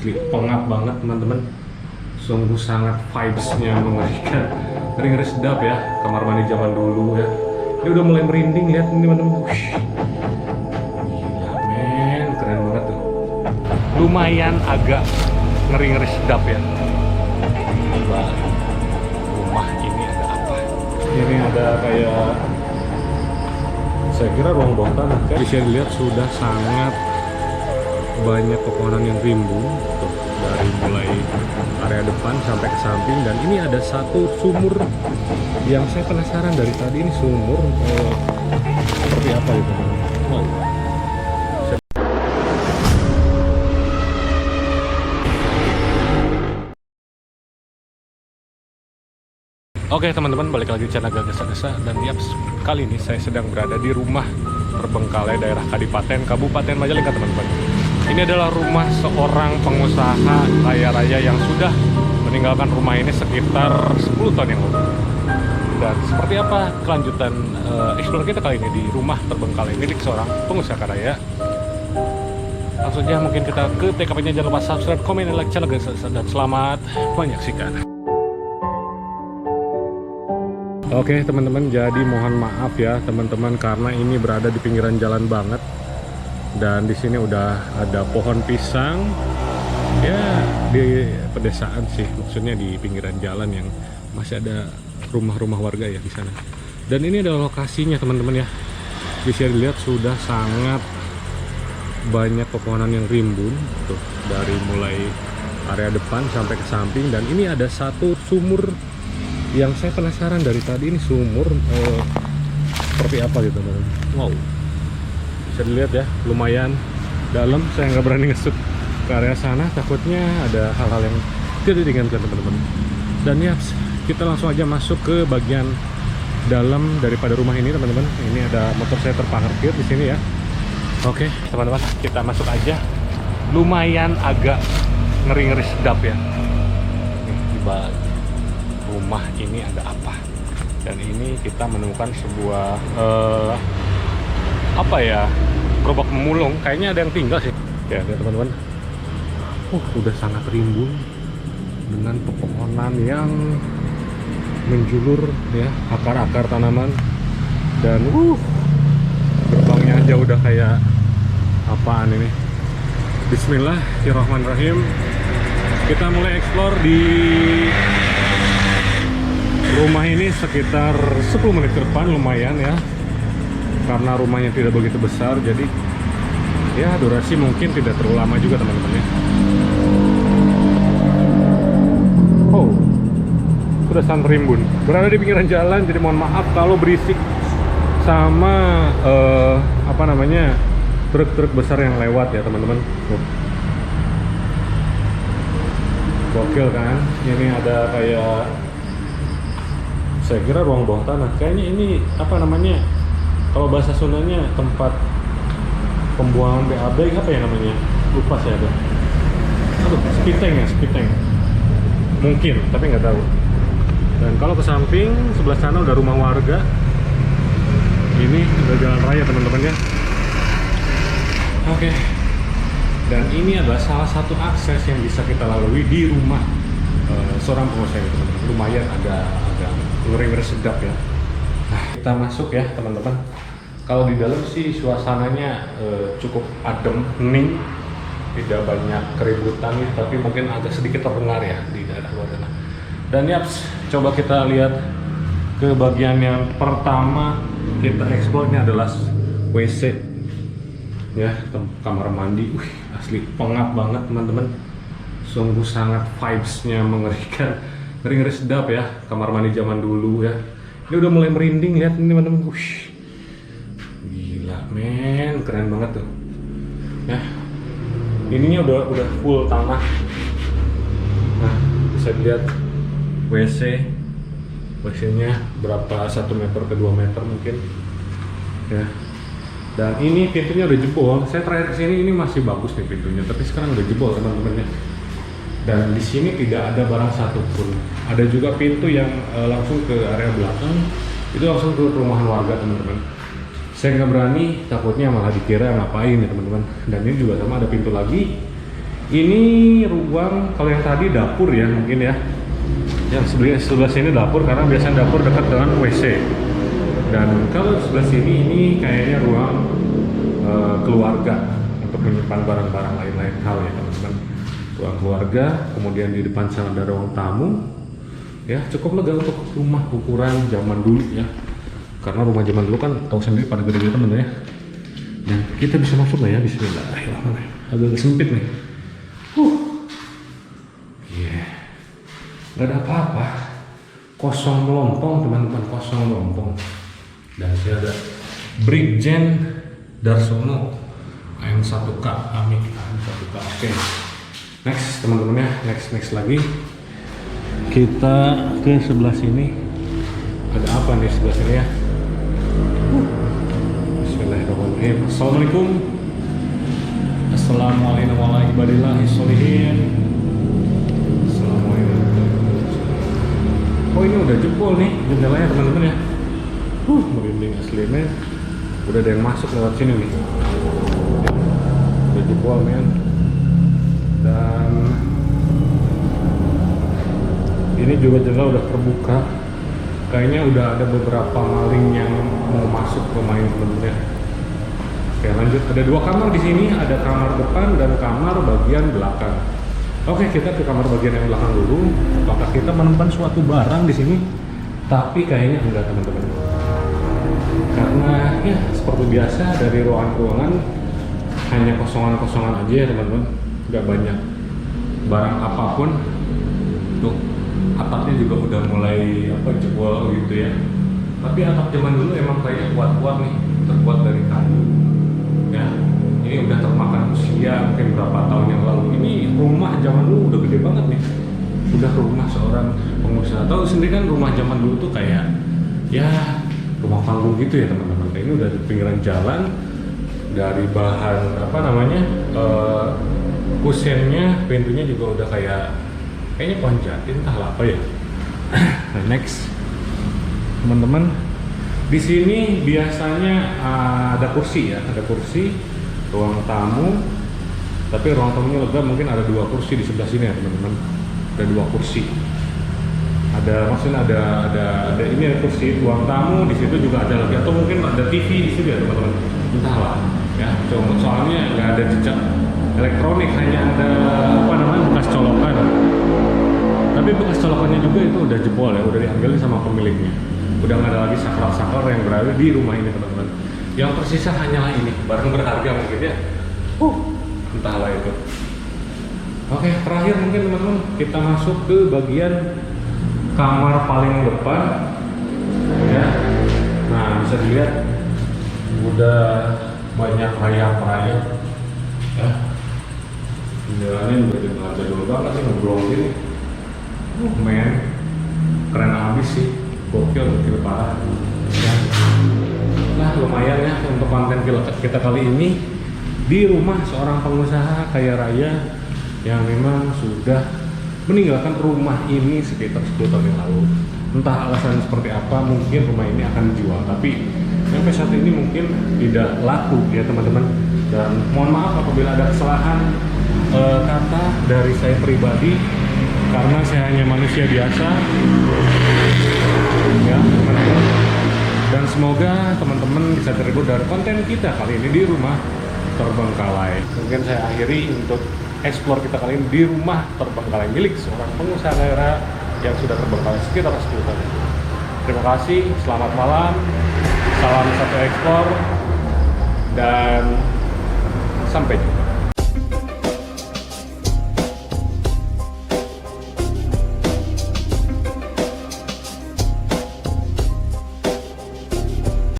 asli pengap banget teman-teman, sungguh sangat vibes-nya mengerikan, ngeri-ngeri sedap ya, kamar mandi zaman dulu ya. Ini udah mulai merinding, lihat ini teman-teman. Gila men, keren banget tuh. Lumayan agak ngeri-ngeri sedap ya. Coba rumah ini ada apa? Ini ada kayak, saya kira ruang bawah tanah. Bisa dilihat sudah sangat banyak pepohonan yang rimbun tuh, dari mulai area depan sampai ke samping. Dan ini ada satu sumur yang saya penasaran dari tadi, ini sumur seperti apa gitu. Wow. Oke teman-teman, balik lagi di channel Gagasa-Gasa. Dan ya, kali ini saya sedang berada di rumah terbengkalai daerah Kadipaten, Kabupaten Majalengka teman-teman. Ini adalah rumah seorang pengusaha kaya raya yang sudah meninggalkan rumah ini sekitar 10 tahun yang lalu. Dan seperti apa kelanjutan explore kita kali ini di rumah terbengkalai milik seorang pengusaha kaya raya. Langsung aja mungkin kita ke TKP-nya. Jangan lupa subscribe, komen, dan like channel Gagasa-Gasa. Dan selamat menyaksikan. Oke teman-teman, jadi mohon maaf ya teman-teman karena ini berada di pinggiran jalan banget. Dan di sini udah ada pohon pisang ya, di pedesaan sih, maksudnya di pinggiran jalan yang masih ada rumah-rumah warga ya di sana. Dan ini adalah lokasinya teman-teman ya, bisa dilihat sudah sangat banyak pepohonan yang rimbun tuh, dari mulai area depan sampai ke samping. Dan ini ada satu sumur yang saya penasaran dari tadi, ini sumur seperti apa gitu teman-teman. Wow, bisa dilihat ya, lumayan dalam. Saya nggak berani ngesuk ke area sana, takutnya ada hal-hal yang tidak diinginkan teman-teman. Dan ya, kita langsung aja masuk ke bagian dalam daripada rumah ini teman-teman. Ini ada motor saya terparkir di sini ya. Oke teman-teman, kita masuk aja. Lumayan agak ngeri-ngeri sedap ya. Nih, di bawah rumah ini ada apa? Dan ini kita menemukan sebuah apa ya, gerobak memulung. Kayaknya ada yang tinggal sih ya teman-teman. Udah sangat rimbun dengan pepohonan yang menjulur ya, akar-akar tanaman. Dan gerbangnya aja udah kayak apaan ini. Bismillahirrahmanirrahim. Kita mulai explore di rumah ini sekitar 10 menit ke depan, lumayan ya. Karena rumahnya tidak begitu besar, jadi ya durasi mungkin tidak terlalu lama juga teman-teman ya. Sudah sangat rimbun. Berada di pinggiran jalan, jadi mohon maaf kalau berisik sama apa namanya, truk-truk besar yang lewat ya teman-teman. Gokil kan? Ini ada kayak, saya kira ruang bawah tanah. Kayaknya ini apa namanya, kalau bahasa Sundanya tempat pembuangan BAB, apa ya namanya, lupa saya tuh. Spiteng ya, spiteng mungkin, tapi nggak tahu. Dan kalau ke samping sebelah sana udah rumah warga. Ini udah jalan raya teman-teman ya. Oke. Dan ini adalah salah satu akses yang bisa kita lalui di rumah seorang pengusaha itu teman-teman. Lumayan agak ngeri-ngeri sedap ya. Nah, kita masuk ya teman-teman. Kalau di dalam sih suasananya cukup adem, hening, tidak banyak keributan nih, tapi mungkin agak sedikit terdengar ya di daerah luar sana. Dan ya, coba kita lihat ke bagian yang pertama kita explore. Ini adalah WC ya, kamar mandi. Asli pengap banget teman-teman, sungguh sangat vibes-nya mengerikan, ngeri-ngeri sedap ya, kamar mandi zaman dulu ya. Ini udah mulai merinding, lihat ini teman-teman. Gila men, keren banget tuh ya. Ininya udah full tanah. Nah, bisa dilihat WC-nya berapa, 1 meter ke 2 meter mungkin ya. Dan ini pintunya udah jebol. Saya terakhir kesini ini masih bagus nih pintunya, tapi sekarang udah jebol teman-teman ya. Dan di sini tidak ada barang satupun. Ada juga pintu yang langsung ke area belakang, itu langsung ke perumahan warga teman-teman. Saya nggak berani, takutnya malah dikira ngapain ya teman-teman. Dan ini juga sama, ada pintu lagi Ini ruang, kalau yang tadi dapur ya mungkin ya. Yang sebelah sini dapur karena biasanya dapur dekat dengan WC. Dan kalau sebelah sini ini kayaknya ruang keluarga untuk menyimpan barang-barang lain-lain hal ya teman-teman. Ruang keluarga, kemudian di depan sana ada ruang tamu. Ya cukup lega untuk rumah ukuran zaman dulu ya. Karena rumah zaman dulu kan tahu sendiri pada gede-gede teman-teman ya. Dan kita bisa masuk nggak ya? Bismillahirrahmanirrahim. Agak sempit nih. Nggak ada apa-apa, kosong melompong teman-teman, kosong melompong. Dan saya ada Brigjen Darsono AM1K, Amin AM1K. Oke, next teman-teman ya, next lagi kita ke sebelah sini. Ada apa nih sebelah sini ya? Bismillahirrahmanirrahim. Assalamualaikum. Assalamualaikum warahmatullahi wabarakatuh. Oh ini udah jebol nih jendelanya teman-teman ya. Merinding aslinya. Udah ada yang masuk lewat sini nih. Udah jebol men. Dan ini juga jendela udah terbuka. Kayaknya udah ada beberapa maling yang mau masuk ke rumah ini teman-teman ya. Oke lanjut, ada dua kamar di sini, ada kamar depan dan kamar bagian belakang. Oke, kita ke kamar bagian yang belakang dulu. Apakah kita menemukan suatu barang di sini? Tapi kayaknya enggak teman-teman. Karena ya seperti biasa dari ruangan-ruangan hanya kosongan-kosongan aja ya teman-teman. Nggak banyak barang apapun. Tuh atapnya juga udah mulai jebol gitu ya. Tapi atap zaman dulu emang kayaknya kuat-kuat nih, terbuat dari kayu. Ya. Ini udah termakan usia mungkin berapa tahun yang lalu. Ini rumah zaman dulu udah gede banget nih. Udah rumah seorang pengusaha. Tahu sendiri kan rumah zaman dulu tuh kayak ya rumah panggung gitu ya teman-teman. Ini udah di pinggiran jalan, dari bahan apa namanya kusennya, pintunya juga udah kayaknya pohon jati entahlah apa ya. Nah, next teman-teman, di sini biasanya ada kursi ya, ada kursi. Ruang tamu, tapi ruang tamunya lega, mungkin ada dua kursi di sebelah sini ya teman-teman. Ada dua kursi. Maksudnya ada ini ada kursi ruang tamu, di situ juga ada lagi, atau mungkin ada TV di situ ya teman-teman. Entahlah ya. Soalnya nggak ada jejak elektronik, hanya ada bekas colokan. Tapi bekas colokannya juga itu udah jebol ya, udah diambil sama pemiliknya. Udah nggak ada lagi saklar-saklar yang berada di rumah ini teman-teman. Yang tersisa hanyalah ini, barang berharga mungkin ya. Entahlah itu. Oke, terakhir mungkin teman-teman kita masuk ke bagian kamar paling depan. Ya. Nah, bisa dilihat udah banyak rayap-rayap. Ya. Jendelanya juga jadul banget sih, ngeblong gini. Men, keren abis sih. Gokil parah. Ya. Nah lumayan ya untuk konten kita kali ini di rumah seorang pengusaha kaya raya yang memang sudah meninggalkan rumah ini sekitar 10 tahun yang lalu. Entah alasan seperti apa, mungkin rumah ini akan dijual, tapi sampai saat ini mungkin tidak laku ya teman-teman. Dan mohon maaf apabila ada kesalahan kata dari saya pribadi, karena saya hanya manusia biasa ya teman-teman. Dan semoga teman-teman bisa terhibur dari konten kita kali ini di rumah terbengkalai. Mungkin saya akhiri untuk explore kita kali ini di rumah terbengkalai milik seorang pengusaha daerah yang sudah terbengkalai sekitar 10 tahun. Terima kasih, selamat malam, salam satu ekspor, dan sampai jumpa.